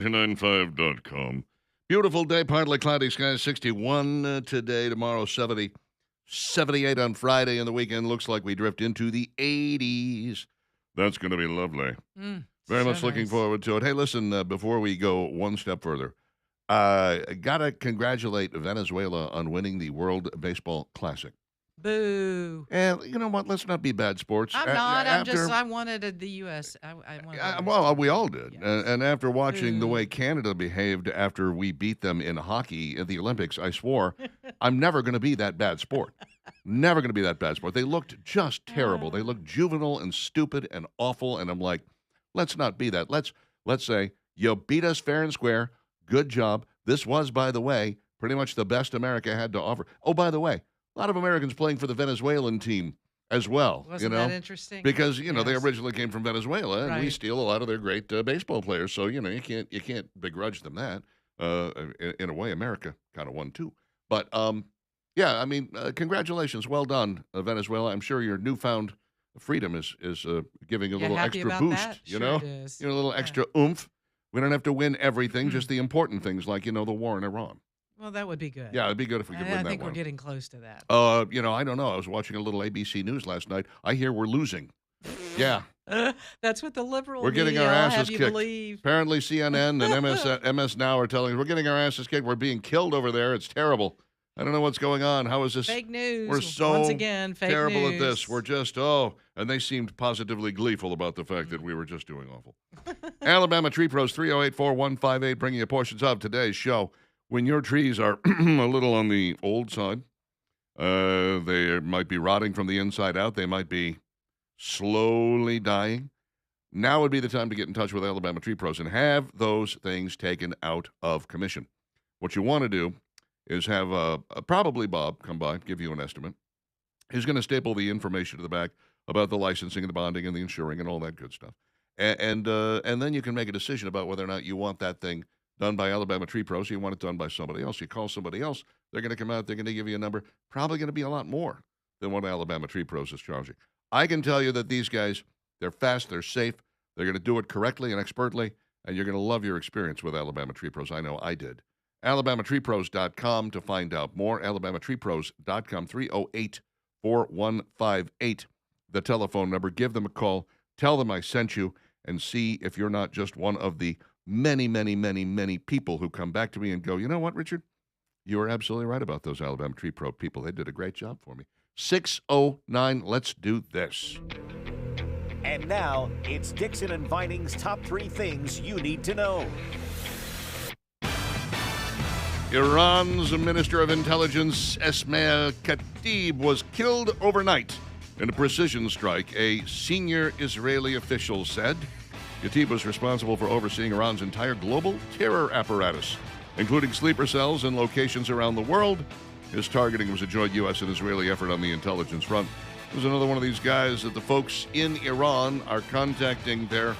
995.com. Beautiful day, partly cloudy skies, 61 today, tomorrow 70, 78 on Friday, and the weekend looks like we drift into the 80s. That's going to be lovely. Very So much looking nice. forward to it. Hey, listen, before we go one step further, got to congratulate Venezuela on winning the World Baseball Classic. Boo. And you know what? Let's not be bad sports. I'm not. After I wanted the U.S. I wanted the U.S. Well, to we all win. did. Yes. And after watching the way Boo. Canada behaved after we beat them in hockey at the Olympics, I swore I'm never going to be that bad sport. Never going to be that bad sport. They looked just terrible. They looked juvenile and stupid and awful. And I'm like, let's not be that. Let's say you beat us fair and square. Good job. This was, by the way, pretty much the best America had to offer. Oh, by the way, a lot of Americans playing for the Venezuelan team as well. Wasn't that interesting? Because they Yes. originally came from Venezuela, and we Right. steal a lot of their great baseball players. So you can't begrudge them that. In a way, America kind of won too. But yeah, I mean, congratulations, well done, Venezuela. I'm sure your newfound freedom is giving a You little happy extra about boost. that? You Sure know, it is. a little Yeah. extra oomph. We don't have to win everything, Mm. just the important things like the war in Iran. Well, that would be good. Yeah, it'd be good if we could win I that think we're one. getting close to that. I don't know. I was watching a little ABC News last night. I hear we're losing. Yeah. That's what the liberal We're getting media our will asses have you kicked. believe. Apparently, CNN and MS Now are telling us we're getting our asses kicked. We're being killed over there. It's terrible. I don't know what's going on. How is this? Fake news. We're so Once again, fake terrible news. at this. We're just, and they seemed positively gleeful about the fact that we were just doing awful. Alabama Tree Pros, 308-4158, bringing you portions of today's show. When your trees are a little on the old side, they might be rotting from the inside out. They might be slowly dying. Now would be the time to get in touch with Alabama Tree Pros and have those things taken out of commission. What you want to do is have probably Bob come by, give you an estimate. He's going to staple the information to the back about the licensing and the bonding and the insuring and all that good stuff. And then you can make a decision about whether or not you want that thing done by Alabama Tree Pros or you want it done by somebody else. You call somebody else, they're going to come out, they're going to give you a number, probably going to be a lot more than what Alabama Tree Pros is charging. I can tell you that these guys, they're fast, they're safe, they're going to do it correctly and expertly, and you're going to love your experience with Alabama Tree Pros. I know I did. AlabamaTreePros.com to find out more. AlabamaTreePros.com, 308-4158, the telephone number. Give them a call. Tell them I sent you and see if you're not just one of the many, many, many, many people who come back to me and go, you know what, Richard? You are absolutely right about those Alabama Tree Pro people. They did a great job for me. 609, let's do this. And now, it's Dixon and Vining's top 3 things you need to know. Iran's Minister of Intelligence, Esmail Khatib, was killed overnight in a precision strike, a senior Israeli official said. Khatib was responsible for overseeing Iran's entire global terror apparatus, including sleeper cells in locations around the world. His targeting was a joint U.S. and Israeli effort on the intelligence front. There's another one of these guys that the folks in Iran are contacting their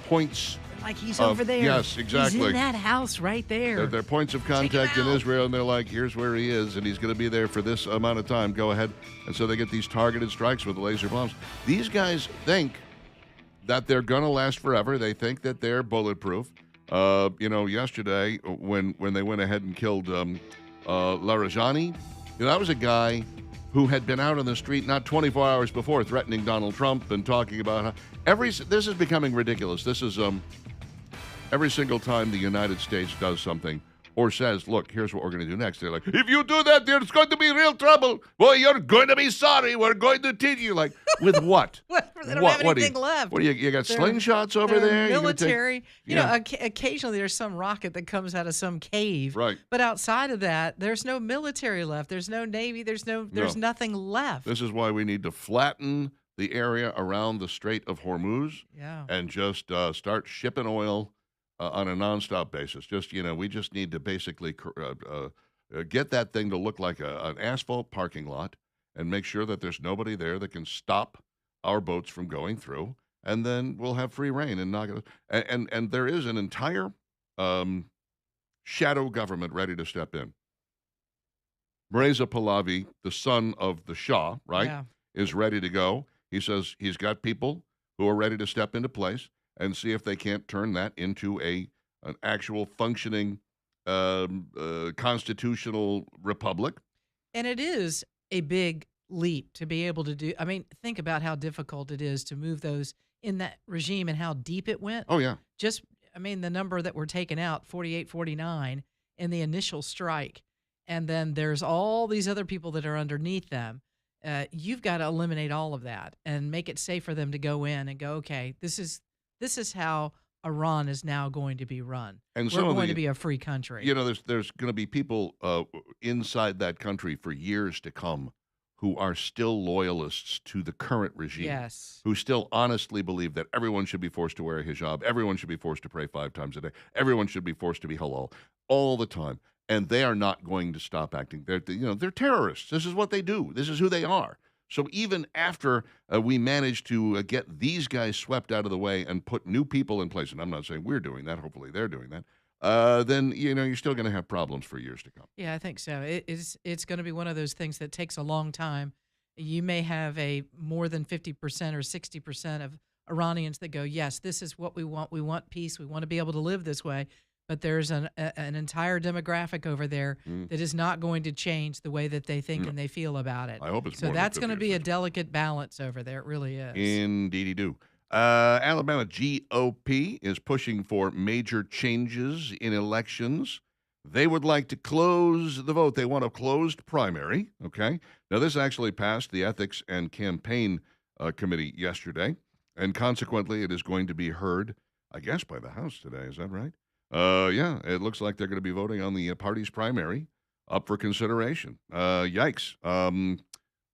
points. Like he's over there. Yes, exactly. He's in that house right there. Their points of contact in Israel, and they're like, here's where he is, and he's going to be there for this amount of time. Go ahead. And so they get these targeted strikes with laser bombs. These guys think that they're going to last forever. They think that they're bulletproof. Yesterday, when they went ahead and killed Larijani, that was a guy who had been out on the street not 24 hours before threatening Donald Trump and talking about how this is becoming ridiculous. This is every single time the United States does something or says, look, here's what we're going to do next, they're like, if you do that, there's going to be real trouble. Boy, you're going to be sorry. We're going to teach you. Like, with what? They don't have anything left. What do you got They're- slingshots over they're there? Military. Yeah. Occasionally there's some rocket that comes out of some cave. Right. But outside of that, there's no military left. There's no Navy. There's nothing left. This is why we need to flatten the area around the Strait of Hormuz and just start shipping oil on a nonstop basis. We just need to basically get that thing to look like an asphalt parking lot and make sure that there's nobody there that can stop our boats from going through, and then we'll have free reign and not. And there is an entire shadow government ready to step in. Reza Pahlavi, the son of the Shah, right, is ready to go. He says he's got people who are ready to step into place and see if they can't turn that into a an actual functioning constitutional republic. And it is a big leap to be able to do. I mean, think about how difficult it is to move those in that regime and how deep it went. Oh, yeah. Just, I mean, the number that were taken out, 48, 49, in the initial strike. And then there's all these other people that are underneath them. You've got to eliminate all of that and make it safe for them to go in and go, okay, this is how Iran is now going to be run. And We're going to be a free country. You know, there's going to be people inside that country for years to come who are still loyalists to the current regime. Yes. Who still honestly believe that everyone should be forced to wear a hijab, everyone should be forced to pray 5 times a day, everyone should be forced to be halal all the time. And they are not going to stop acting. They're terrorists. This is what they do. This is who they are. So even after we manage to get these guys swept out of the way and put new people in place, and I'm not saying we're doing that, hopefully they're doing that, then you're still going to have problems for years to come. Yeah, I think so. It's going to be one of those things that takes a long time. You may have a more than 50% or 60% of Iranians that go, yes, this is what we want. We want peace. We want to be able to live this way. But there's an entire demographic over there that is not going to change the way that they think and they feel about it. I hope it's so. More That's than going to be a delicate balance over there. It really is. Indeedy do. Alabama GOP is pushing for major changes in elections. They would like to close the vote. They want a closed primary. Okay. Now, this actually passed the Ethics and Campaign Committee yesterday, and consequently, it is going to be heard, I guess, by the House today. Is that right? Yeah, it looks like they're going to be voting on the party's primary up for consideration. Yikes.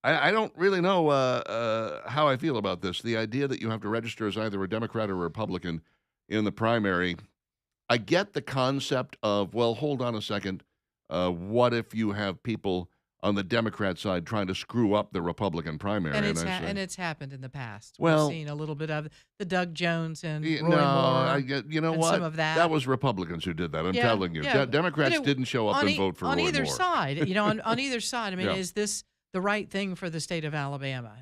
I don't really know how I feel about this. The idea that you have to register as either a Democrat or a Republican in the primary, I get the concept of, well, hold on a second. What if you have people on the Democrat side trying to screw up the Republican primary? And it's happened in the past. Well, we've seen a little bit of the Doug Jones and Roy no, Moore. I get, you know and what? Some of that. That was Republicans who did that. I'm telling you. Yeah. Democrats didn't show up and vote for Roy on either Moore. side. On either side. I mean, is this the right thing for the state of Alabama?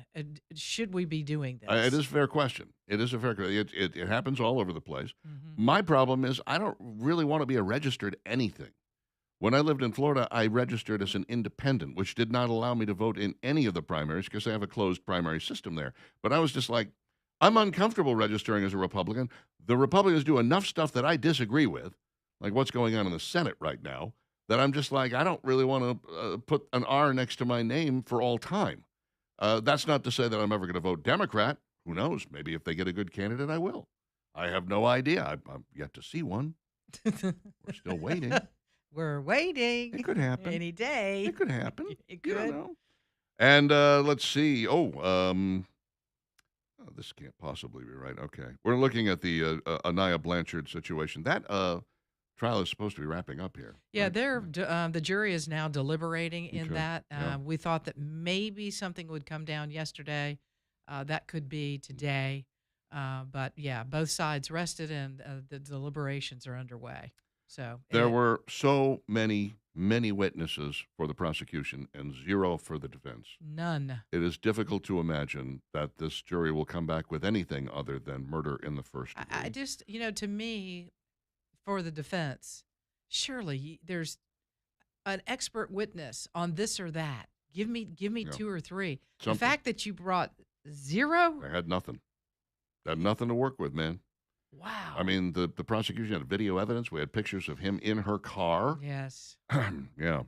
Should we be doing this? It is a fair question. It is a fair question. It happens all over the place. Mm-hmm. My problem is I don't really want to be a registered anything. When I lived in Florida, I registered as an independent, which did not allow me to vote in any of the primaries because they have a closed primary system there. But I was just like, I'm uncomfortable registering as a Republican. The Republicans do enough stuff that I disagree with, like what's going on in the Senate right now, that I'm just like, I don't really want to put an R next to my name for all time. That's not to say that I'm ever going to vote Democrat. Who knows? Maybe if they get a good candidate, I will. I have no idea. I'm yet to see one. We're still waiting. We're waiting. It could happen. Any day. It could happen. It You could. don't know. And let's see. This can't possibly be right. Okay. We're looking at the Anaya Blanchard situation. That trial is supposed to be wrapping up here. Yeah, right? the jury is now deliberating in Okay. that. Yeah. We thought that maybe something would come down yesterday. That could be today. But yeah, both sides rested and the deliberations are underway. So There were so many witnesses for the prosecution and 0 for the defense. none. It is difficult to imagine that this jury will come back with anything other than murder in the first degree. I just, to me, for the defense, surely there's an expert witness on this or that. Give me Yeah. 2 or 3. Something. The fact that you brought 0, They had nothing. They had nothing to work with, man. wow. I mean, the prosecution had video evidence. We had pictures of him in her car. Yes. Yeah,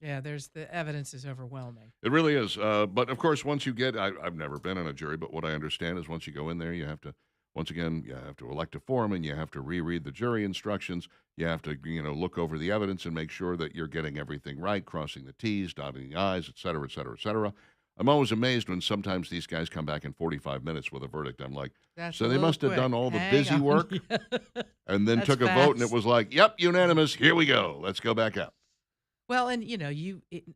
Yeah, the evidence is overwhelming. it really is. But, of course, once you get, I've never been on a jury, but what I understand is once you go in there, you have to, once again, you have to elect a foreman. You have to reread the jury instructions. You have to, look over the evidence and make sure that you're getting everything right, crossing the T's, dotting the I's, et cetera, et cetera, et cetera. I'm always amazed when sometimes these guys come back in 45 minutes with a verdict. I'm like, That's so a they little must have quick. done all the Hang busy on. work Yeah. and then That's took a vote and it fast. was like, yep, unanimous. Here we go. Let's go back out. Well, and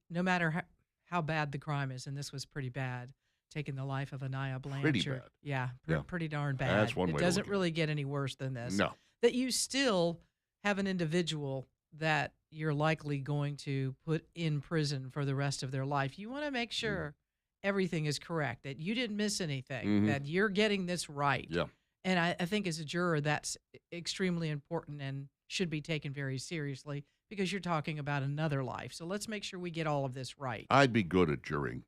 no matter how bad the crime is, and this was pretty bad, taking the life of Anaya Blanchard. Pretty bad. Yeah, Yeah. pretty darn bad. That's one way It to doesn't look at it. really get any worse than this. No. That you still have an individual that you're likely going to put in prison for the rest of their life. You want to make sure everything is correct, that you didn't miss anything, Mhm. that you're getting this right. Yeah. And I think as a juror, that's extremely important. And should be taken very seriously because you're talking about another life. So let's make sure we get all of this right. I'd be good at juring.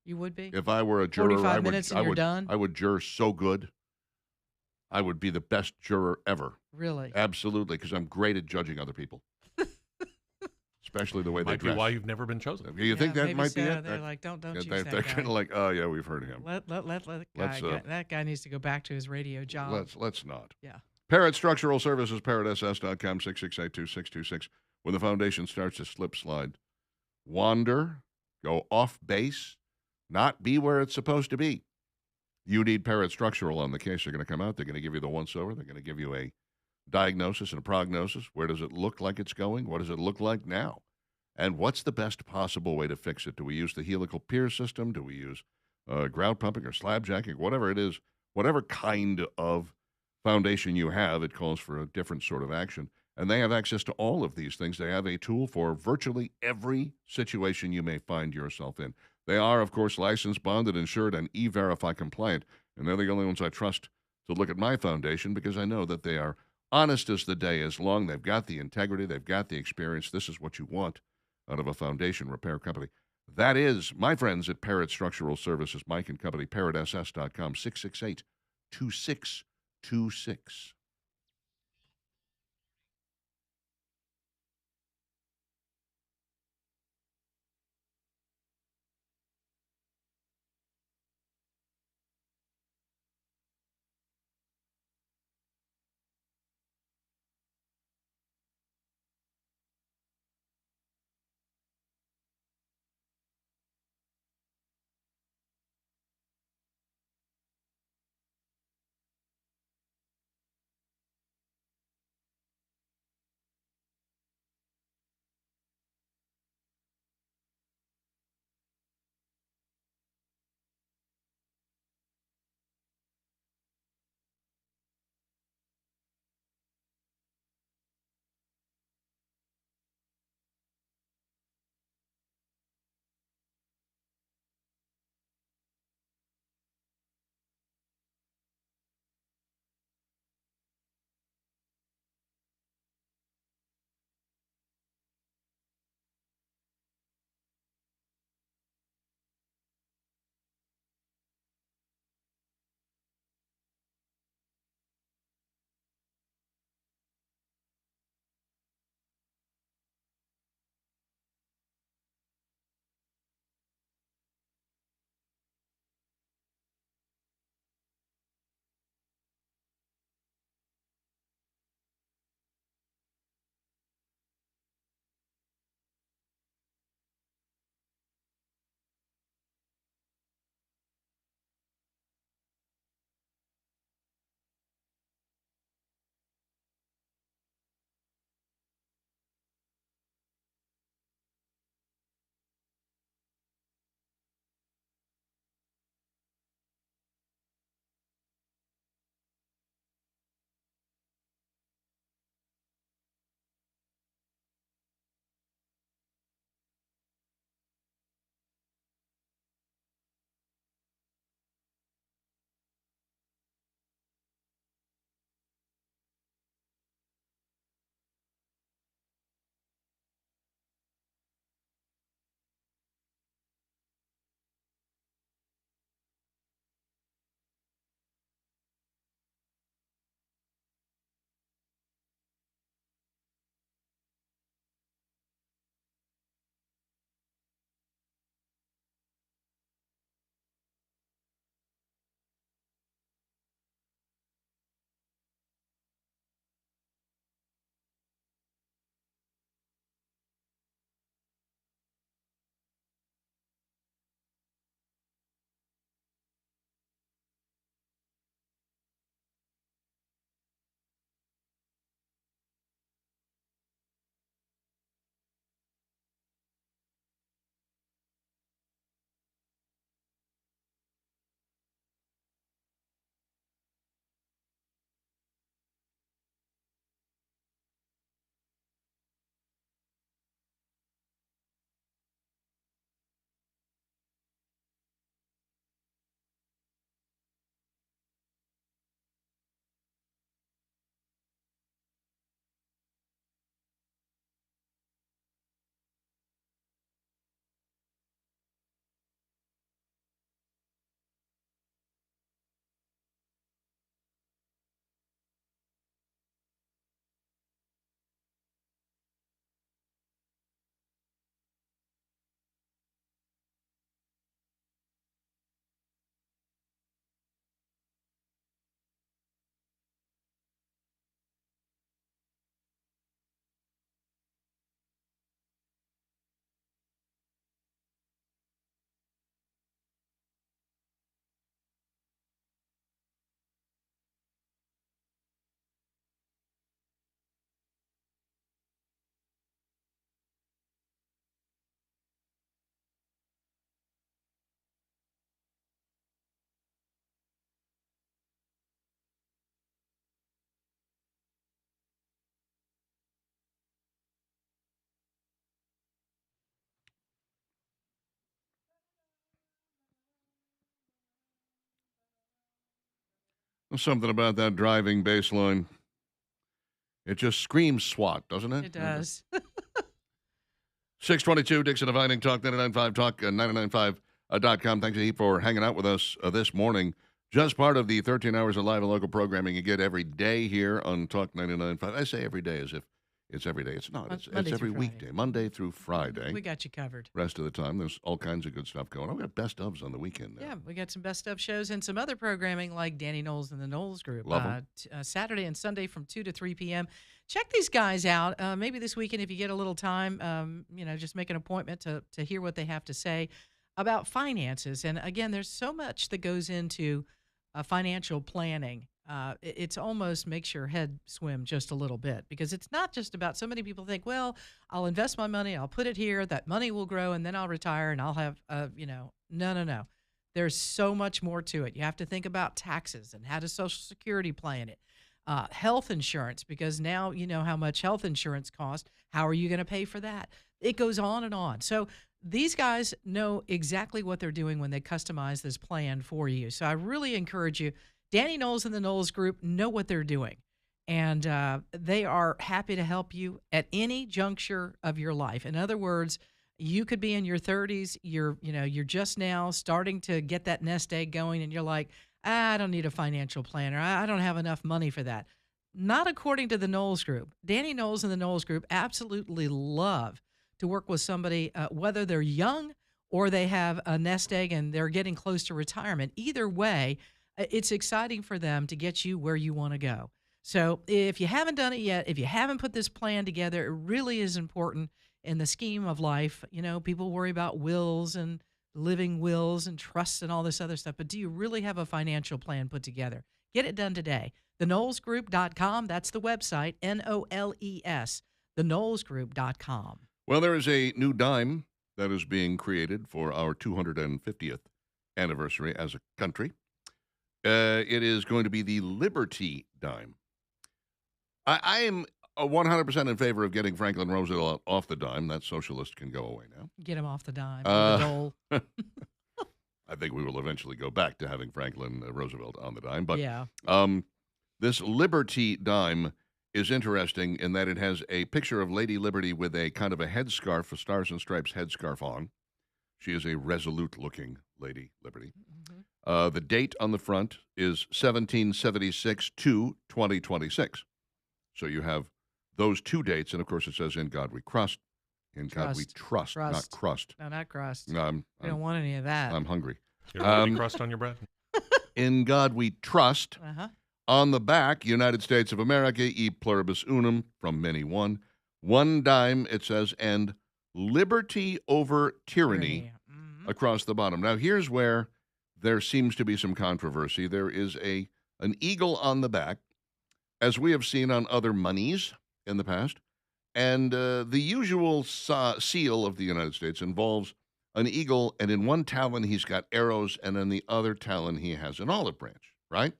You would be? If I were a juror, 45 minutes and you're done? I would juror so good. I would be the best juror ever. Really? Absolutely, because I'm great at judging other people, especially the way they Might be dress. why you've never been chosen. You think that maybe might be so. it? They're like, don't choose They're that kind of guy. like, oh yeah, we've heard of him. Let the Let's, guy, that guy needs to go back to his radio job. Let's not. Yeah. Parrot Structural Services, parrotss.com, 668-2626. When the foundation starts to slip slide, wander, go off base, not be where it's supposed to be. You need Parrot Structural on the case. They're going to come out. They're going to give you the once-over. They're going to give you a diagnosis and a prognosis. Where does it look like it's going? What does it look like now? And what's the best possible way to fix it? Do we use the helical pier system? Do we use grout pumping or slab jacking? Whatever it is, whatever kind of foundation you have, it calls for a different sort of action. And they have access to all of these things. They have a tool for virtually every situation you may find yourself in. They are, of course, licensed, bonded, insured, and E-Verify compliant. And they're the only ones I trust to look at my foundation because I know that they are honest as the day is long. They've got the integrity. They've got the experience. This is what you want out of a foundation repair company. That is my friends at Parrot Structural Services, Mike and Company, parrotss.com, 668-2626. Something about that driving baseline. It just screams SWAT, doesn't it? It does. 622 Dixon Dividing Talk 99.5 Talk 995.com. Thanks a heap for hanging out with us this morning. Just part of the 13 hours of live and local programming you get every day here on Talk 99.5. I say every day as if it's every day. It's not. It's every weekday, Monday through Friday. We got you covered. Rest of the time, there's all kinds of good stuff going on. We got best ofs on the weekend now. Yeah, we got some best of shows and some other programming like Danny Knowles and the Knowles Group. Love 'em. Saturday and Sunday from 2 to 3 p.m. Check these guys out. Maybe this weekend, if you get a little time, just make an appointment to hear what they have to say about finances. And again, there's so much that goes into financial planning. It's almost makes your head swim just a little bit, because it's not just about, so many people think, well, I'll invest my money, I'll put it here, that money will grow, and then I'll retire and I'll have, no. There's so much more to it. You have to think about taxes and how does Social Security play in it. Health insurance, because now you know how much health insurance costs. How are you going to pay for that? It goes on and on. So these guys know exactly what they're doing when they customize this plan for you. So I really encourage you. Danny Knowles and the Knowles Group know what they're doing, and they are happy to help you at any juncture of your life. In other words, you could be in your 30s, you're just now starting to get that nest egg going, and you're like, I don't need a financial planner. I don't have enough money for that. Not according to the Knowles Group. Danny Knowles and the Knowles Group absolutely love to work with somebody, whether they're young or they have a nest egg and they're getting close to retirement. Either way, it's exciting for them to get you where you want to go. So if you haven't done it yet, if you haven't put this plan together, it really is important in the scheme of life. You know, people worry about wills and living wills and trusts and all this other stuff, but do you really have a financial plan put together? Get it done today. TheKnowlesGroup.com, that's the website, N-O-L-E-S, TheKnowlesGroup.com. Well, there is a new dime that is being created for our 250th anniversary as a country. It is going to be the Liberty dime. I am 100% in favor of getting Franklin Roosevelt off the dime. That socialist can go away now. Get him off the dime, the dole. I think we will eventually go back to having Franklin Roosevelt on the dime. But yeah. This Liberty dime is interesting in that it has a picture of Lady Liberty with a kind of a headscarf, a Stars and Stripes headscarf on. She is a resolute-looking Lady Liberty. Mm-hmm. The date on the front is 1776 to 2026. So you have those two dates, and of course it says, "In God we trust." In God we trust, not crust. No, not crust. No, we don't want any of that. I'm hungry. You don't want any crust on your bread? In God we trust. Uh-huh. On the back, United States of America, e pluribus unum, from many one. One dime, it says, and liberty over tyranny Mm-hmm. across the bottom. Now, here's where there seems to be some controversy. There is an eagle on the back, as we have seen on other monies in the past. And the usual seal of the United States involves an eagle, and in one talon he's got arrows, and in the other talon he has an olive branch, right?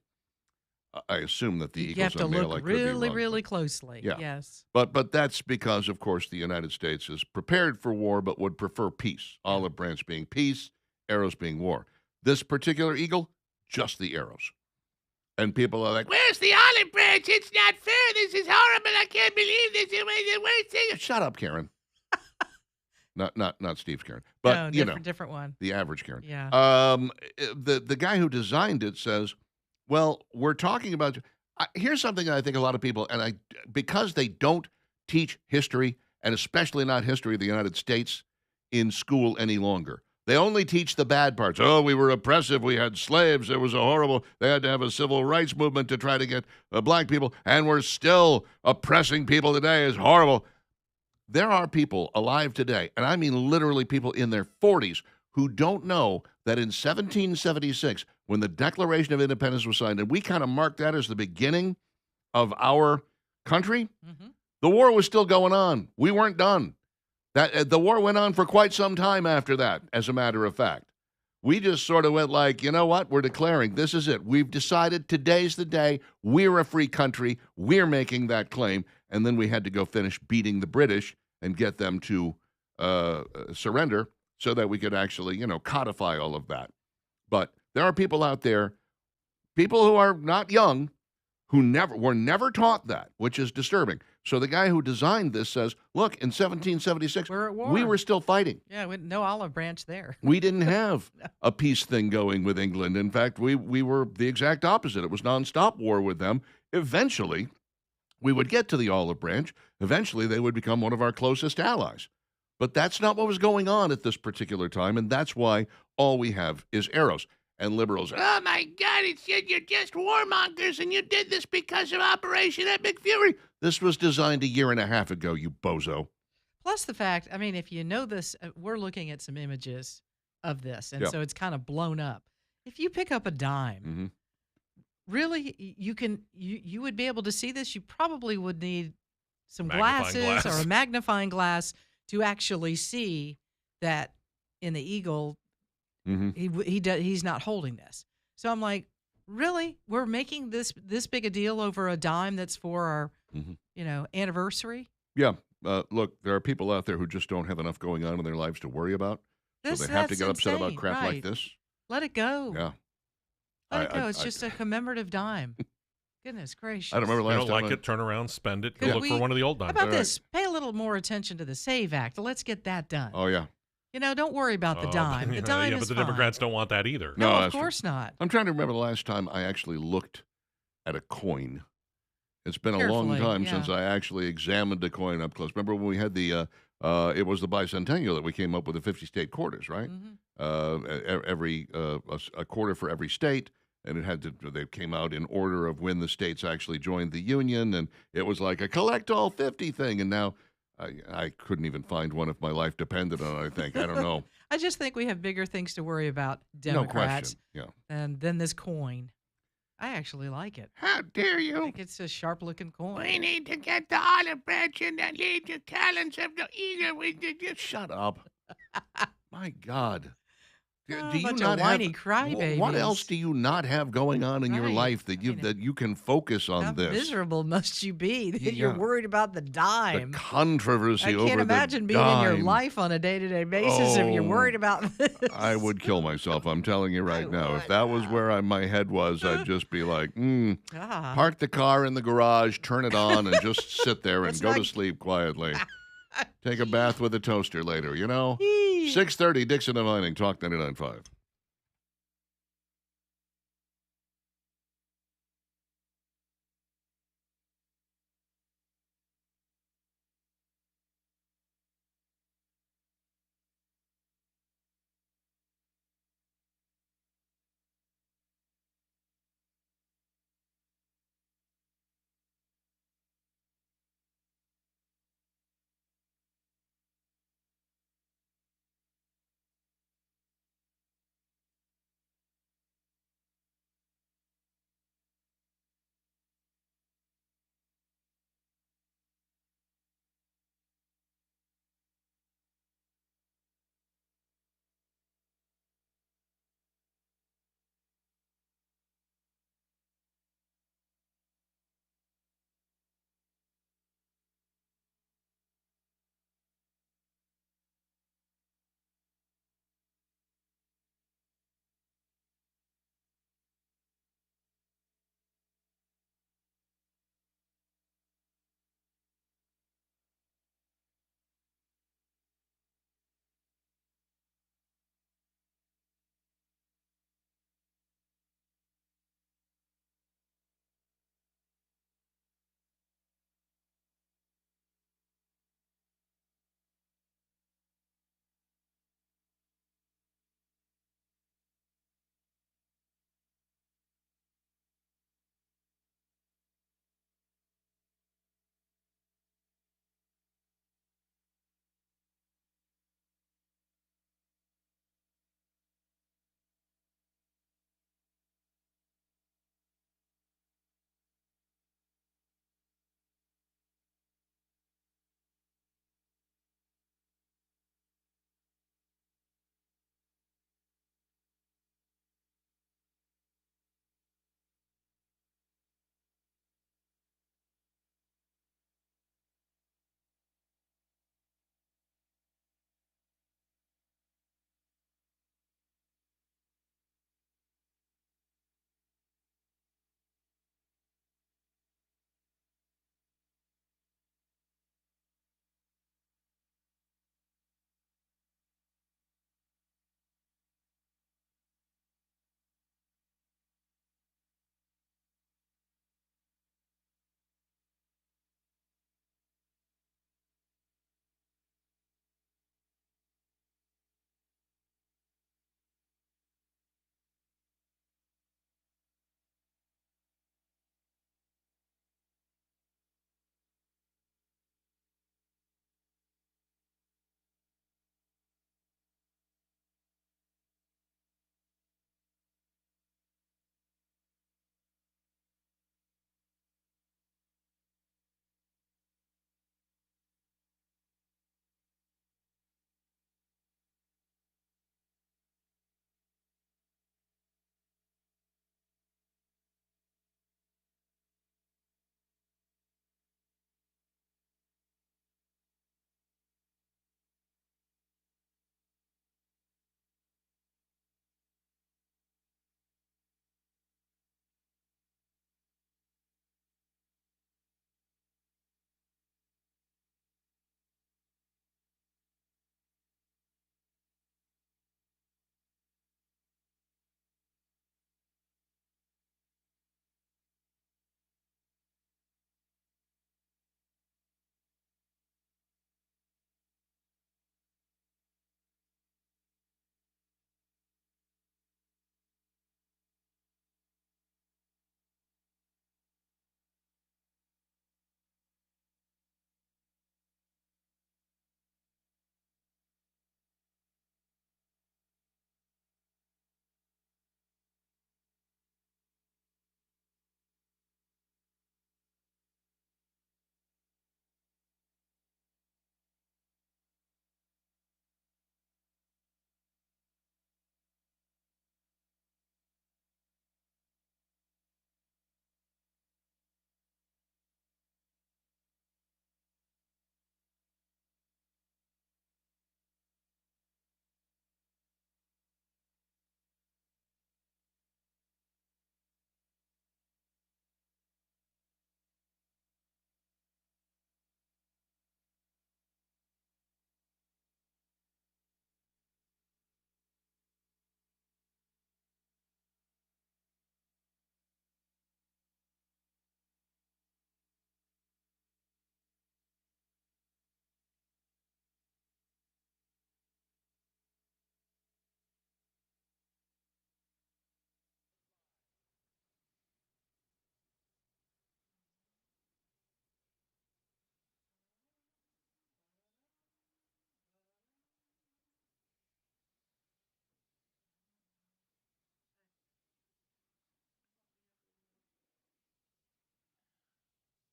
I assume that the You eagles have to on male. look I could be really, wrong, really but- closely. Yeah. Yes. But that's because, of course, the United States is prepared for war but would prefer peace. Olive branch being peace, arrows being war. This particular eagle, just the arrows. And people are like, "Where's the olive branch? It's not fair. This is horrible. I can't believe this. It's the worst thing." Shut up, Karen. not Steve's Karen, but no, different one. the average Karen. Yeah. The guy who designed it says, "Well, we're talking about." Here's something I think a lot of people, because they don't teach history, and especially not history of the United States, in school any longer. They only teach the bad parts. Oh, we were oppressive. We had slaves. It was a horrible. They had to have a civil rights movement to try to get black people, and we're still oppressing people today. It's horrible. There are people alive today, and I mean literally people in their 40s, who don't know that in 1776, when the Declaration of Independence was signed, and we kind of marked that as the beginning of our country, Mm-hmm. the war was still going on. We weren't done. The war went on for quite some time after that, as a matter of fact. We just sort of went like, you know what? We're declaring this is it. We've decided today's the day. We're a free country. We're making that claim. And then we had to go finish beating the British and get them to surrender so that we could actually, codify all of that. But there are people out there, people who are not young, who were never taught that, which is disturbing. So the guy who designed this says, look, in 1776, We're at war. we were still fighting. Yeah, no olive branch there. We didn't have a peace thing going with England. In fact, we were the exact opposite. It was nonstop war with them. Eventually, we would get to the olive branch. Eventually, they would become one of our closest allies. But that's not what was going on at this particular time, and that's why all we have is arrows. And liberals, oh my God, it said you're just warmongers and you did this because of Operation Epic Fury. This was designed a year and a half ago, you bozo. Plus the fact, I mean, if you know this, we're looking at some images of this, and so it's kind of blown up. If you pick up a dime, really, you would be able to see this. You probably would need some glasses or a magnifying glass to actually see that in the Eagle. He's not holding this. So I'm like, really? We're making this big a deal over a dime that's for our, anniversary? Yeah. Look, there are people out there who just don't have enough going on in their lives to worry about. So they have to get upset about crap like this. Let it go. Yeah. Let it go. It's just a commemorative dime. Goodness gracious. I don't remember last time. Like it, turn around, spend it, go look for one of the old dimes. How about this? Pay a little more attention to the SAVE Act. Let's get that done. Oh, yeah. Don't worry about the dime. The dime is but the fine. Democrats don't want that either. No, of course not. I'm trying to remember the last time I actually looked at a coin. It's been a long time since I actually examined a coin up close. Remember when we had the, it was the bicentennial that we came up with the 50 state quarters, right? A quarter for every state. And they came out in order of when the states actually joined the union. And it was like a collect all 50 thing. And now I couldn't even find one if my life depended on it, I think. I don't know. I just think we have bigger things to worry about, Democrats, than this coin. I actually like it. How dare you? I think it's a sharp-looking coin. We need to get the olive branch in the Legion Callens of the Eagle. Shut up. My God. Do you not whiny crybabies. What else do you not have going on in your life that you can focus on this? How miserable must you be that you're worried about the dime? The controversy over the dime. I can't imagine being in your life on a day-to-day basis if you're worried about this. I would kill myself. I'm telling you right now. If that was where my head was, I'd just be like, park the car in the garage, turn it on, and just sit there and go to sleep quietly. Take a bath with a toaster later, 6:30, Dixon and Vining, Talk 99.5.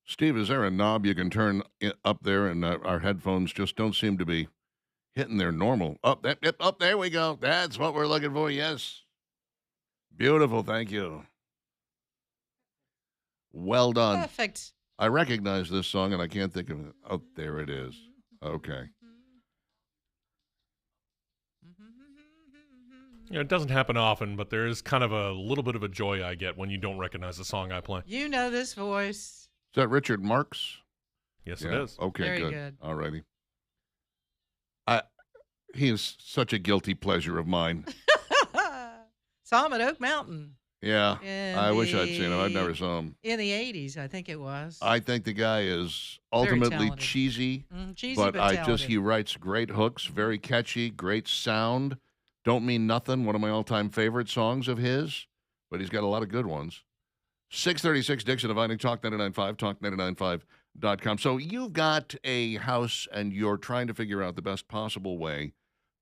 Steve, is there a knob you can turn up there, and our headphones just don't seem to be hitting their normal? Up, there we go. That's what we're looking for. Yes. Beautiful. Thank you. Well done. Perfect. I recognize this song, and I can't think of it. Oh, there it is. Okay. It doesn't happen often, but there is kind of a little bit of a joy I get when you don't recognize the song I play. You know this voice. Is that Richard Marx? Yes, it is. Okay, Very good. All righty. He is such a guilty pleasure of mine. Saw him at Oak Mountain. Yeah, I wish I'd seen him. I've never saw him. In the 80s, I think it was. I think the guy is ultimately talented. cheesy, Cheesy, but talented. he writes great hooks, very catchy, great sound. Don't Mean Nothing, one of my all-time favorite songs of his, but he's got a lot of good ones. 636 Dixon Dividing Talk 99.5, talk995.com. So you've got a house and you're trying to figure out the best possible way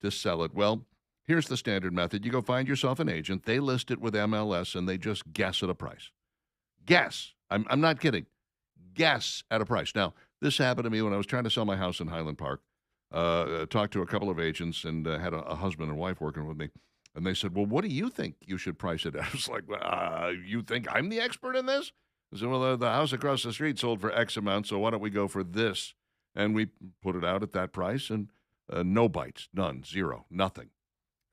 to sell it. Well, here's the standard method. You go find yourself an agent. They list it with MLS and they just guess at a price. Guess. I'm not kidding. Guess at a price. Now, this happened to me when I was trying to sell my house in Highland Park. Talked to a couple of agents and had a husband and wife working with me. And they said, well, what do you think you should price it at? I was like, you think I'm the expert in this? I said, well, the house across the street sold for X amount, so why don't we go for this? And we put it out at that price, and no bites, none, zero, nothing.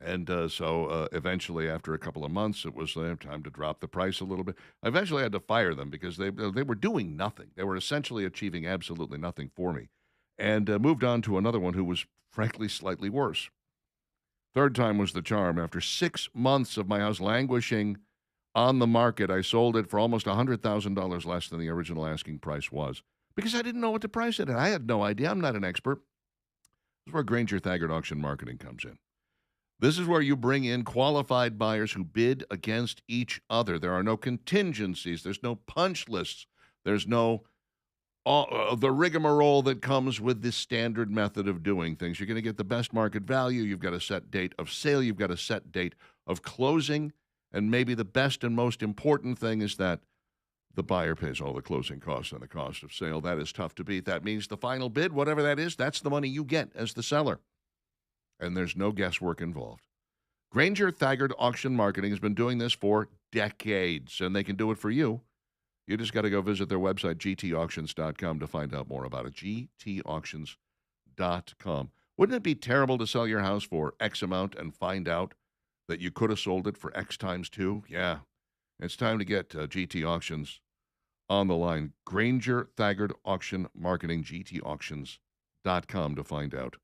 And so eventually, after a couple of months, it was time to drop the price a little bit. I eventually had to fire them because they were doing nothing. They were essentially achieving absolutely nothing for me. And moved on to another one who was, frankly, slightly worse. Third time was the charm. After 6 months of my house languishing on the market, I sold it for almost $100,000 less than the original asking price was because I didn't know what to price it at. I had no idea. I'm not an expert. This is where Granger Thaggart Auction Marketing comes in. This is where you bring in qualified buyers who bid against each other. There are no contingencies. There's no punch lists. There's no the rigmarole that comes with this standard method of doing things. You're going to get the best market value. You've got a set date of sale. You've got a set date of closing. And maybe the best and most important thing is that the buyer pays all the closing costs and the cost of sale. That is tough to beat. That means the final bid, whatever that is, that's the money you get as the seller. And there's no guesswork involved. Granger Thaggart Auction Marketing has been doing this for decades, and they can do it for you. You just got to go visit their website, gtauctions.com, to find out more about it, gtauctions.com. Wouldn't it be terrible to sell your house for X amount and find out that you could have sold it for X times 2? Yeah, it's time to get GT Auctions on the line. Granger Thaggart Auction Marketing, gtauctions.com, to find out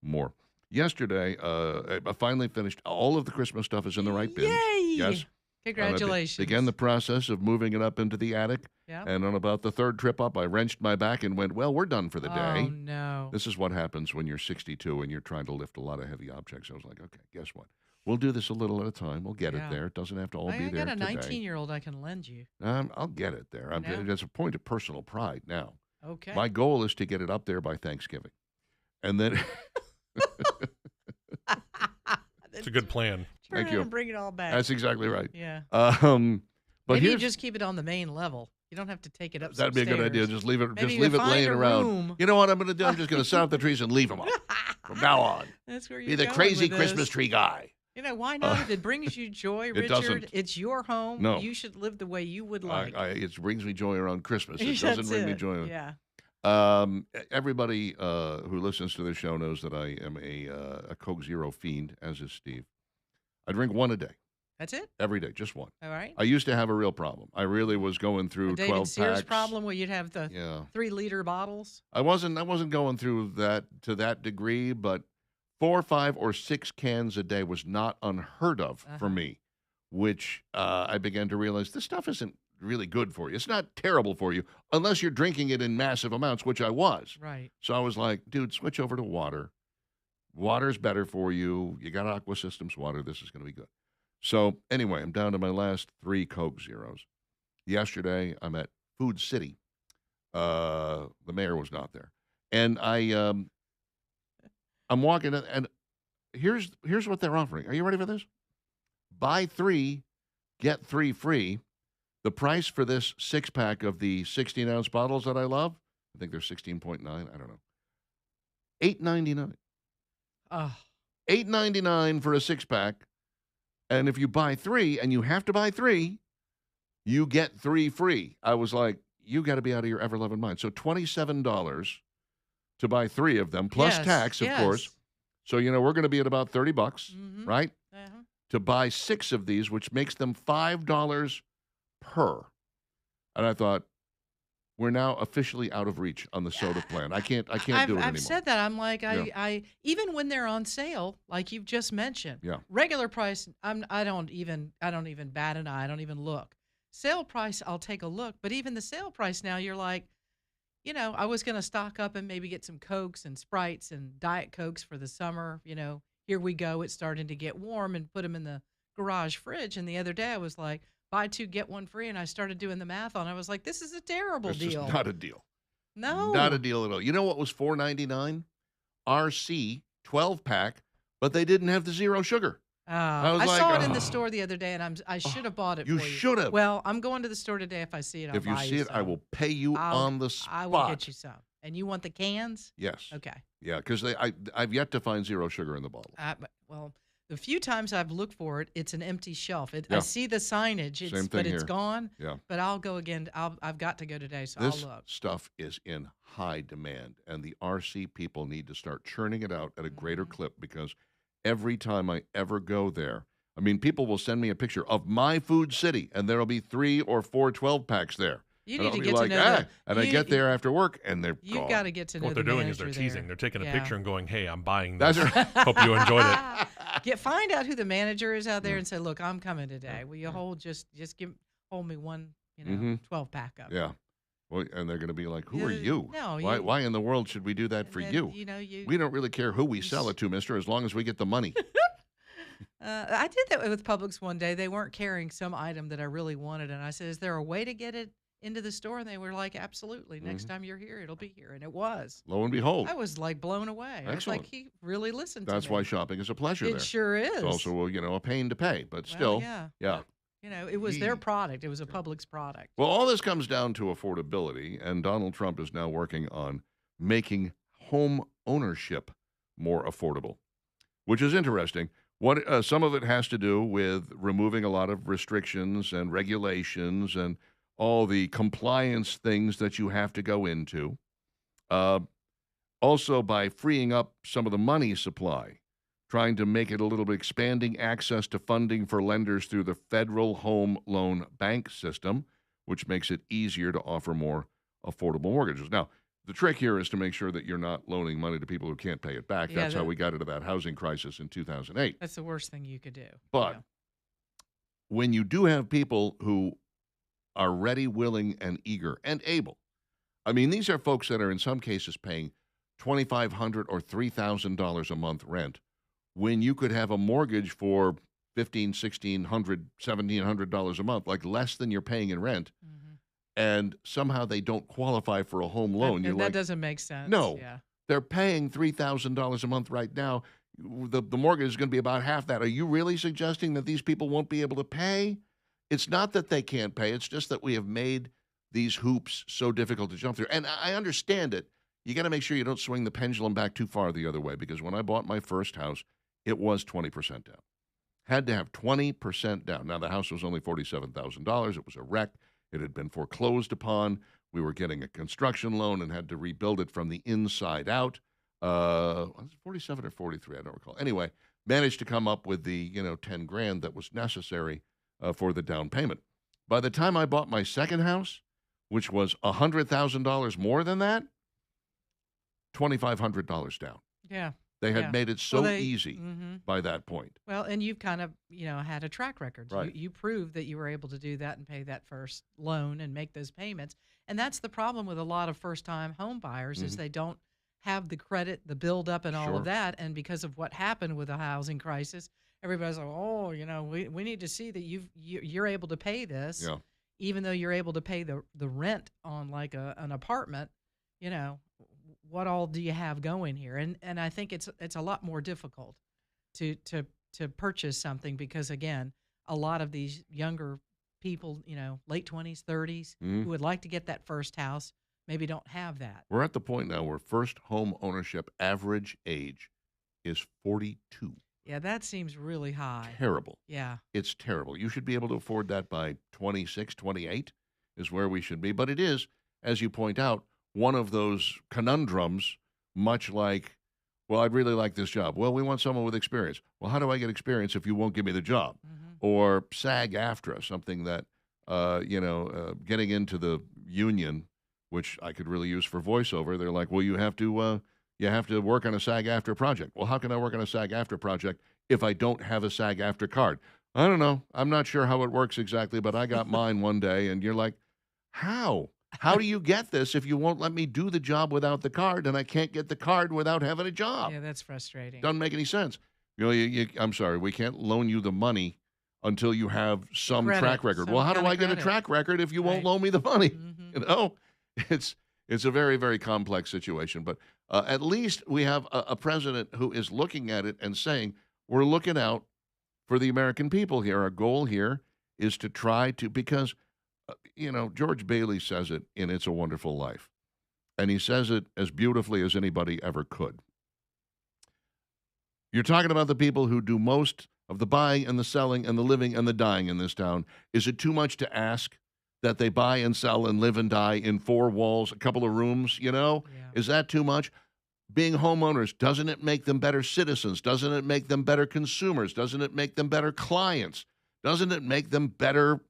more. Yesterday, I finally finished. All of the Christmas stuff is in the right bin. Yay! Yes. Congratulations. Began the process of moving it up into the attic. Yep. And on about the third trip up, I wrenched my back and went, well, we're done for the day. Oh, no. This is what happens when you're 62 and you're trying to lift a lot of heavy objects. I was like, okay, guess what? We'll do this a little at a time. We'll get it there. It doesn't have to all be there today. I got a 19-year-old I can lend you. I'll get it there. It's a point of personal pride now. Okay. My goal is to get it up there by Thanksgiving. And then... It's a good plan. Thank you. And bring it all back. That's exactly right. Yeah. But maybe you just keep it on the main level. You don't have to take it up. That'd be a good idea. Just leave it. Maybe just leave it laying around. Room. You know what I'm going to do? I'm just going to set up the trees and leave them up from now on. That's where you're be the going crazy with Christmas this. tree guy. You know why not? If it brings you joy, Richard, doesn't. It's your home. No. You should live the way you would like. It brings me joy around Christmas. It doesn't bring me joy. Yeah. Everybody who listens to this show knows that I am a Coke Zero fiend, as is Steve. I drink one a day. That's it? Every day, just one. All right. I used to have a real problem. I really was going through 12 David Sears packs. problem where you'd have the 3-liter bottles. I wasn't going through that to that degree, but 4, 5, or 6 cans a day was not unheard of for me, which I began to realize this stuff isn't really good for you. It's not terrible for you unless you're drinking it in massive amounts, which I was. Right. So I was like, dude, switch over to water. Water's better for you. You got Aqua Systems water. This is going to be good. So anyway, I'm down to my last 3 Coke Zeros. Yesterday, I'm at Food City. The mayor was not there. And I'm walking in, and here's what they're offering. Are you ready for this? Buy 3, get 3 free. The price for this 6-pack of the 16-ounce bottles that I love, I think they're 16.9, I don't know. $8.99. Oh, $8.99 for a 6-pack. And if you buy 3, and you have to buy 3, you get 3 free. I was like, you got to be out of your ever-loving mind. So $27 to buy 3 of them, plus yes, tax, of yes. course. So, we're going to be at about $30, Mhm. right? Uh-huh. To buy 6 of these, which makes them $5 per. And I thought, we're now officially out of reach on the soda plan. I can't do it anymore. I've said that. I'm like, Yeah. I even when they're on sale, like you've just mentioned, Yeah. regular price, I don't even bat an eye. I don't even look. Sale price, I'll take a look. But even the sale price now, you're like, I was going to stock up and maybe get some Cokes and Sprites and Diet Cokes for the summer. Here we go. It's starting to get warm, and put them in the garage fridge. And the other day I was like, buy 2, get 1 free. And I started doing the math on it. I was like, this is a terrible It's deal. just not a deal. No. Not a deal at all. You know what was $4.99? RC 12-pack, but they didn't have the zero sugar. I was like, saw it in the "Oh." store the other day, and I should have bought it You for you. should have. Well, I'm going to the store today. If I see it, I'll If you buy see it, I some. will pay you on the spot. I will get you some. And you want the cans? Yes. Okay. Yeah, because I've yet to find zero sugar in the bottle. Well, the few times I've looked for it, it's an empty shelf. I Yeah. see the signage, Same thing but it's here. gone. Yeah. But I'll go again. I've got to go today, so This I'll look. stuff is in high demand, and the RC people need to start churning it out at a greater Mhm. clip, because every time I ever go there, I mean, people will send me a picture of my food city, and there'll be 3 or 4 12-packs there. You And need I'll to be get like, to know and I get there after work, and they're You've gone. got to get to know What they're the doing is they're manager teasing. there. They're taking a Yeah. picture and going, "Hey, I'm buying That's this. right. Hope you enjoyed it." Find out who the manager is out there and say, look, I'm coming today. Will you hold me one, Mhm. 12-pack up? Yeah. Well, and they're going to be like, who are Yeah, you? no, Why in the world should we do that And for then, you? We don't really care who we sell it to, mister, as long as we get the money. I did that with Publix one day. They weren't carrying some item that I really wanted, and I said, "Is there a way to get it into the store?" And they were like, "Absolutely. Next Mm-hmm. time you're here, it'll be here." And it was. Lo and behold, I was like blown away. I was Excellent. like, he really listened that's to me. why shopping is a pleasure It there. sure is. It's also, a pain to pay, but Well, still, yeah. yeah. It was their He- product. It was a Publix product. Well, all this comes down to affordability, and Donald Trump is now working on making home ownership more affordable, which is interesting. Some of it has to do with removing a lot of restrictions and regulations and all the compliance things that you have to go into. Also, by freeing up some of the money supply, trying to make it a little bit, expanding access to funding for lenders through the Federal Home Loan Bank system, which makes it easier to offer more affordable mortgages. Now, the trick here is to make sure that you're not loaning money to people who can't pay it back. Yeah, That's how we got into that housing crisis in 2008. That's the worst thing you could do. But when you do have people who are ready, willing, and eager and able, I mean, these are folks that are in some cases paying $2,500 or $3,000 a month rent, when you could have a mortgage for $1,500, $1,600, $1,700 a month, like less than you're paying in rent, Mhm. and somehow they don't qualify for a home loan. You're that like, doesn't make sense. No. Yeah. they're paying $3,000 a month right now. The mortgage is going to be about half that. Are you really suggesting that these people won't be able to pay? It's not that they can't pay. It's just that we have made these hoops so difficult to jump through. And I understand it. You got to make sure you don't swing the pendulum back too far the other way, because when I bought my first house, it was 20% down. Had to have 20% down. Now, the house was only $47,000. It was a wreck. It had been foreclosed upon. We were getting a construction loan and had to rebuild it from the inside out. Was it 47 or 43? I don't recall. Anyway, managed to come up with the 10 grand that was necessary for the down payment. By the time I bought my second house, which was $100,000 more than that, $2,500 down. Yeah. They had Yeah. made it so Well, easy Mhm. by that point. Well, and you've kind of, had a track record. Right. You proved that you were able to do that and pay that first loan and make those payments. And that's the problem with a lot of first-time home buyers is they don't have the credit, the build-up, and all Sure. of that. And because of what happened with the housing crisis, everybody's like, oh, we need to see that you're able to pay this, Yeah. even though you're able to pay the rent on like an apartment. What all do you have going here? And I think it's a lot more difficult to purchase something because, again, a lot of these younger people, late 20s, 30s, Mhm. who would like to get that first house, maybe don't have that. We're at the point now where first home ownership average age is 42. Yeah, that seems really high. Terrible. Yeah. It's terrible. You should be able to afford that by 26, 28 is where we should be. But it is, as you point out, one of those conundrums, much like, well, I'd really like this job. Well, we want someone with experience. Well, how do I get experience if you won't give me the job? Or SAG-AFTRA, something that, getting into the union, which I could really use for voiceover. They're like, well, you have to work on a SAG-AFTRA project. Well, how can I work on a SAG-AFTRA project if I don't have a SAG-AFTRA card? I don't know. I'm not sure how it works exactly, but I got mine one day, and you're like, how? How do you get this if you won't let me do the job without the card, and I can't get the card without having a job? Yeah, that's frustrating. Doesn't make any sense. I'm sorry, we can't loan you the money until you have some Credit, track record. some Well, how do kind of I get a credit. track record if you won't Right. loan me the money? Mhm. You know, it's a very, very complex situation. But at least we have a president who is looking at it and saying, we're looking out for the American people here. Our goal here is to try to, because, George Bailey says it in It's a Wonderful Life, and he says it as beautifully as anybody ever could. You're talking about the people who do most of the buying and the selling and the living and the dying in this town. Is it too much to ask that they buy and sell and live and die in four walls, a couple of rooms, Yeah. Is that too much? Being homeowners, doesn't it make them better citizens? Doesn't it make them better consumers? Doesn't it make them better clients? Doesn't it make them better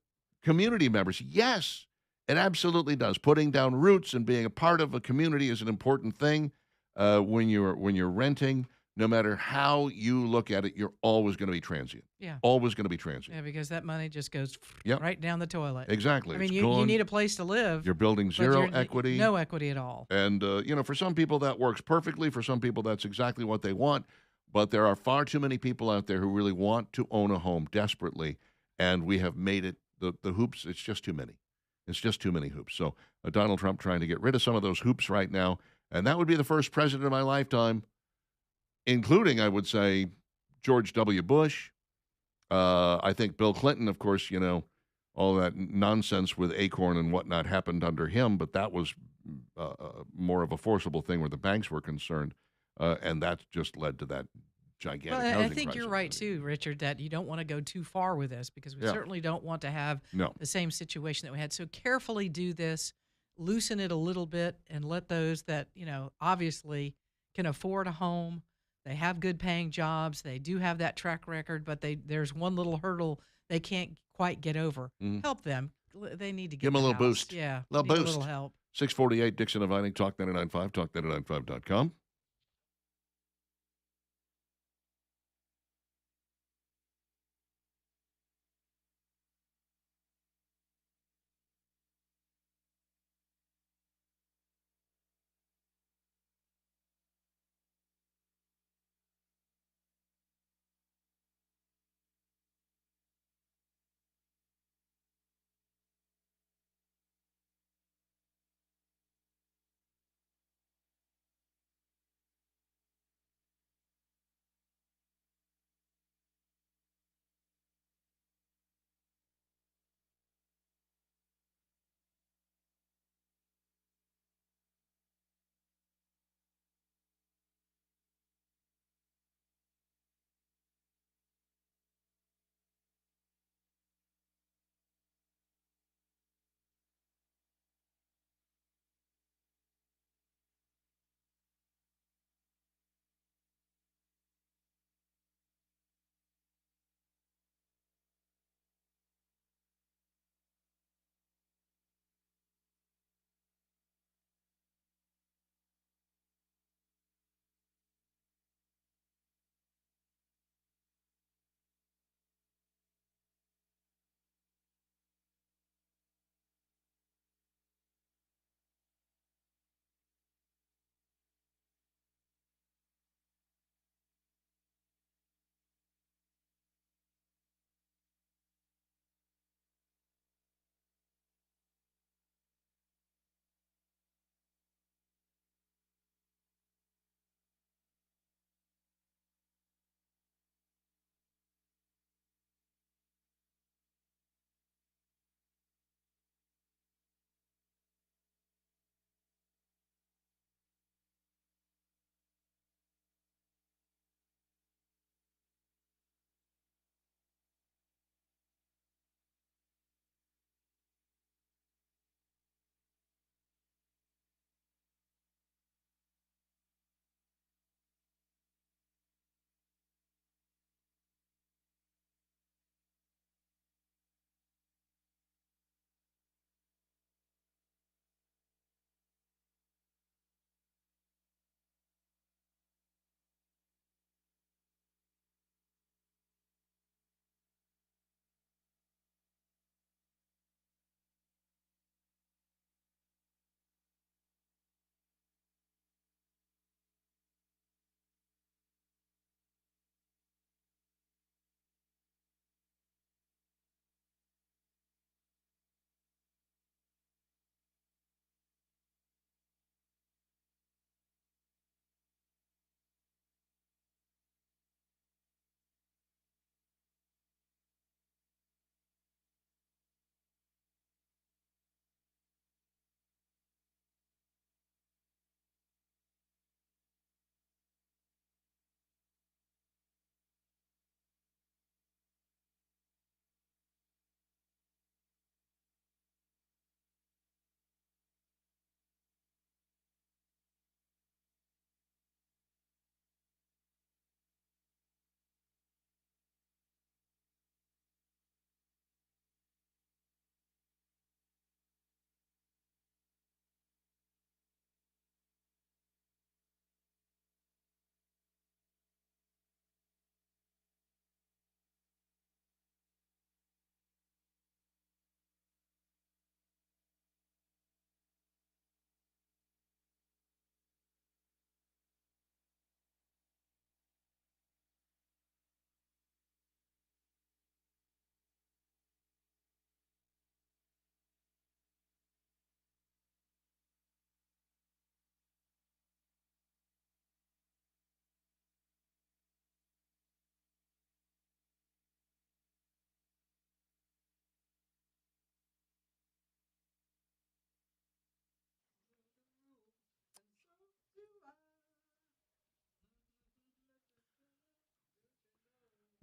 community members? Yes, it absolutely does. Putting down roots and being a part of a community is an important thing. When you're renting, no matter how you look at it, you're always going to be transient. Yeah. Always going to be transient. Yeah, because that money just goes Yep. right down the toilet. Exactly. I mean, It's you gone. need a place to live. You're building but zero you're- equity. No equity at all. And, for some people that works perfectly. For some people that's exactly what they want. But there are far too many people out there who really want to own a home desperately. And we have made it, the hoops, it's just too many. It's just too many hoops. So Donald Trump trying to get rid of some of those hoops right now. And that would be the first president of my lifetime, including, I would say, George W. Bush. I think Bill Clinton, of course, all that nonsense with Acorn and whatnot happened under him, but that was more of a forcible thing where the banks were concerned, and that just led to that gigantic Well, housing I think you're crisis. right too, Richard, that you don't want to go too far with this because we Yeah. certainly don't want to have No. the same situation that we had. So carefully do this, loosen it a little bit, and let those that obviously can afford a home, they have good paying jobs, they do have that track record, but there's one little hurdle they can't quite get over. Mhm. Help them. They need to get Give 'em a the little house. boost. Yeah, Little need a boost. little help. 648 Dixon and Vining, Talk 99.5, talk995.com.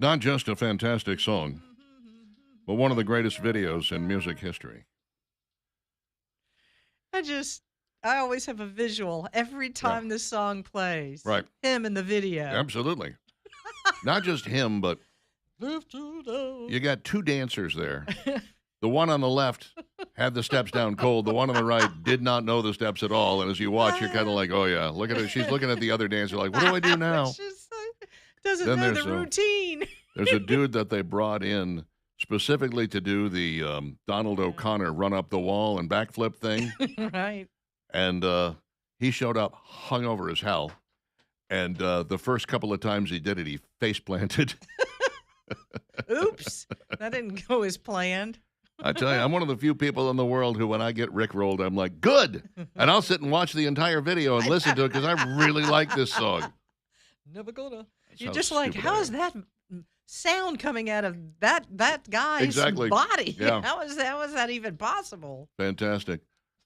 not just a fantastic song, but one of the greatest videos in music history. I always have a visual every time this song plays. Right. Him in the video. Absolutely. Not just him, but you got two dancers there. The one on the left had the steps down cold. The one on the right did not know the steps at all. And as you watch, you're kind of like, oh, yeah, look at it. She's looking at the other dancer like, what do I do now? Doesn't know the routine. There's a dude that they brought in specifically to do the Donald O'Connor run up the wall and backflip thing. Right. And he showed up hungover as hell. And the first couple of times he did it, he face planted. Oops. That didn't go as planned. I tell you, I'm one of the few people in the world who, when I get rickrolled, I'm like, good. And I'll sit and watch the entire video and listen to it because I really like this song. Never gonna. That's You're how just like, stupid I how am. is that sound coming out of that guy's Exactly. body? Yeah. How is that even possible? Fantastic.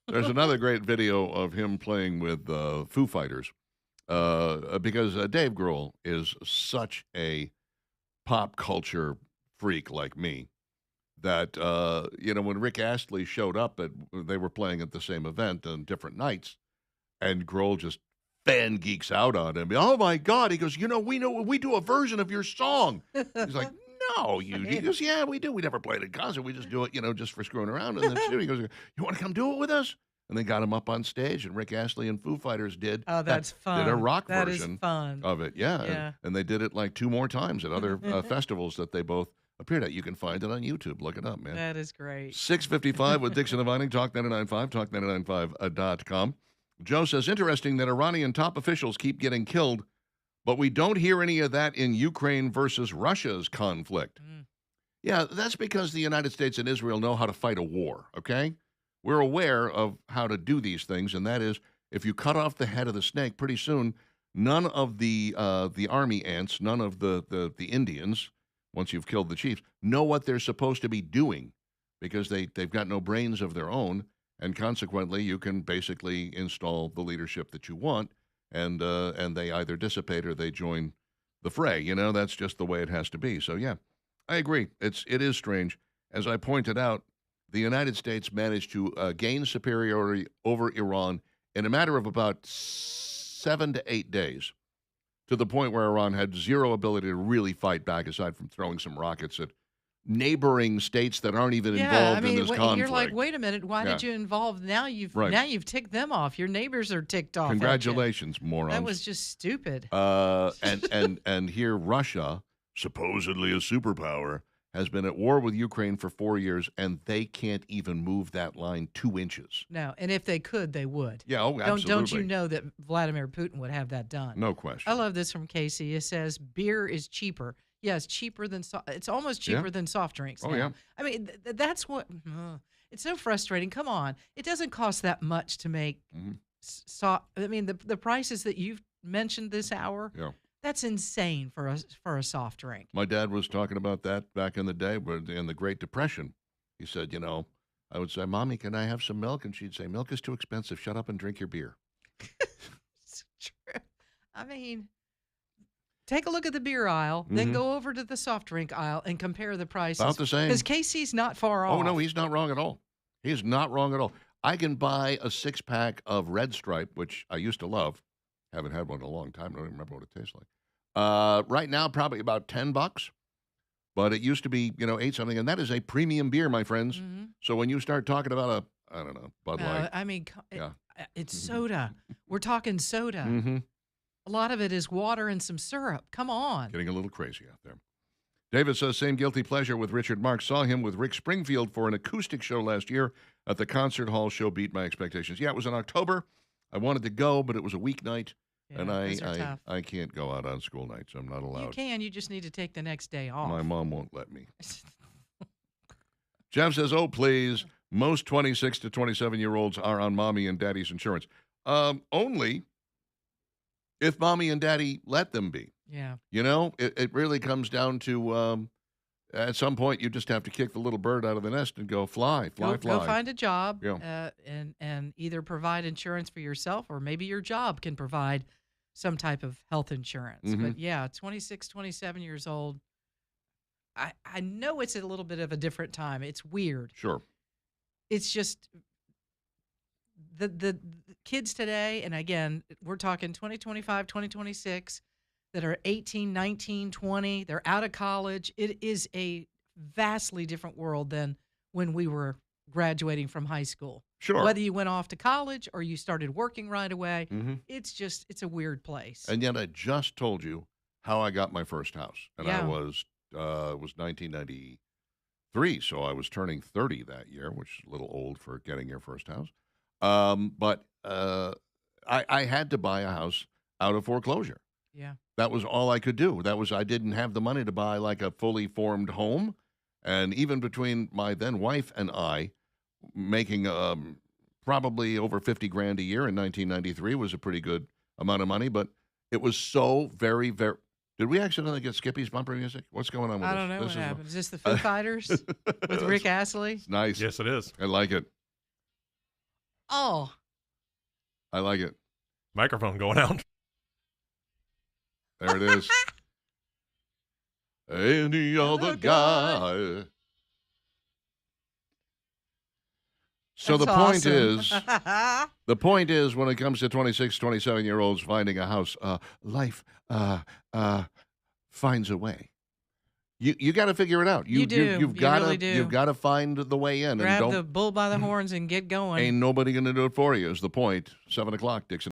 There's another great video of him playing with Foo Fighters because Dave Grohl is such a pop culture freak like me that, when Rick Astley showed up, they were playing at the same event on different nights, and Grohl just fan geeks out on him. Oh, my God. He goes, we do a version of your song. He's like, no, he goes, yeah, we do. We never played it in concert. We just do it, just for screwing around. And then he goes, you want to come do it with us? And they got him up on stage, and Rick Astley and Foo Fighters did. Oh, that's fun. Did a rock That version is fun. of it. Yeah. Yeah. And they did it like 2 more times at other festivals that they both appeared at. You can find it on YouTube. Look it up, man. That is great. 6:55 with Dixon and Vining, Talk 99.5, talk995.com. Joe says, interesting that Iranian top officials keep getting killed, but we don't hear any of that in Ukraine versus Russia's conflict. Yeah, that's because the United States and Israel know how to fight a war, okay? We're aware of how to do these things, and that is if you cut off the head of the snake, pretty soon none of the army ants, none of the Indians, once you've killed the chiefs, know what they're supposed to be doing because they've got no brains of their own, and consequently you can basically install the leadership that you want, and they either dissipate or they join the fray. That's just the way it has to be. So, yeah, I agree. It is strange. As I pointed out, the United States managed to gain superiority over Iran in a matter of about 7 to 8 days, to the point where Iran had zero ability to really fight back, aside from throwing some rockets at neighboring states that aren't even involved in this conflict. You're like, wait a minute, why did you involve? Now you've ticked them off. Your neighbors are ticked off. Congratulations, morons. That was just stupid. And here Russia, supposedly a superpower, has been at war with Ukraine for 4 years, and they can't even move that line 2 inches. No, and if they could, they would. Yeah, absolutely. Don't you know that Vladimir Putin would have that done? No question. I love this from Casey. It says beer is cheaper. Yes, cheaper than it's almost cheaper than soft drinks now. Yeah. I mean, that's what it's so frustrating. Come on, it doesn't cost that much to make. I mean, the prices that you've mentioned this hour. Yeah. That's insane for a soft drink. My dad was talking about that back in the day, but in the Great Depression. He said, I would say, Mommy, can I have some milk? And she'd say, milk is too expensive. Shut up and drink your beer. It's true. I mean, take a look at the beer aisle, then go over to the soft drink aisle and compare the prices. About the same. Because Casey's not far off. Oh, no, he's not wrong at all. He's not wrong at all. I can buy a 6-pack of Red Stripe, which I used to love. Haven't had one in a long time. I don't even remember what it tastes like. Right now, probably about $10. But it used to be, 8 something. And that is a premium beer, my friends. So when you start talking about I don't know, Bud Light. I mean, Yeah. it's soda. We're talking soda. A lot of it is water and some syrup. Come on. Getting a little crazy out there. David says, same guilty pleasure with Richard Marx. Saw him with Rick Springfield for an acoustic show last year at the concert hall. Show beat my expectations. Yeah, it was in October. I wanted to go, but it was a weeknight, and I can't go out on school nights. I'm not allowed. You can. You just need to take the next day off. My mom won't let me. Jeff says, oh, please. Most 26 to 27-year-olds are on mommy and daddy's insurance. Only if mommy and daddy let them be. Yeah. It really comes down to at some point you just have to kick the little bird out of the nest and go fly. Go find a job Yeah. and either provide insurance for yourself, or maybe your job can provide some type of health insurance. But yeah, 26, 27 years old, I know it's a little bit of a different time. It's weird. Sure. It's just the kids today, and again, we're talking 2025, 2026, that are 18, 19, 20. They're out of college. It is a vastly different world than when we were graduating from high school. Sure. Whether you went off to college or you started working right away, Hmm. it's a weird place. And yet I just told you how I got my first house. And I Yeah. was, it was 1993, so I was turning 30 that year, which is a little old for getting your first house. But I had to buy a house out of foreclosure. Yeah. That was all I could do. I didn't have the money to buy like a fully formed home. And even between my then wife and I, making probably over 50 grand a year in 1993 was a pretty good amount of money. But it was so very, very. Did we accidentally get Skippy's bumper music? What's going on with I this? don't know This what is- happened. Is this the Foo Fighters with Rick Astley? It's nice. Yes, it is. I like it. Oh, I like it. Microphone going out. There it is. Any other guy. So that's the point awesome. the point is, when it comes to 26, 27-year-olds finding a house, life finds a way. You got to figure it out. You do. You've You got really to do. you've got to find the way in, and Grab don't the bull by the horns and get going. ain't nobody going to do it for you. Is the point? 7 o'clock, Dixon.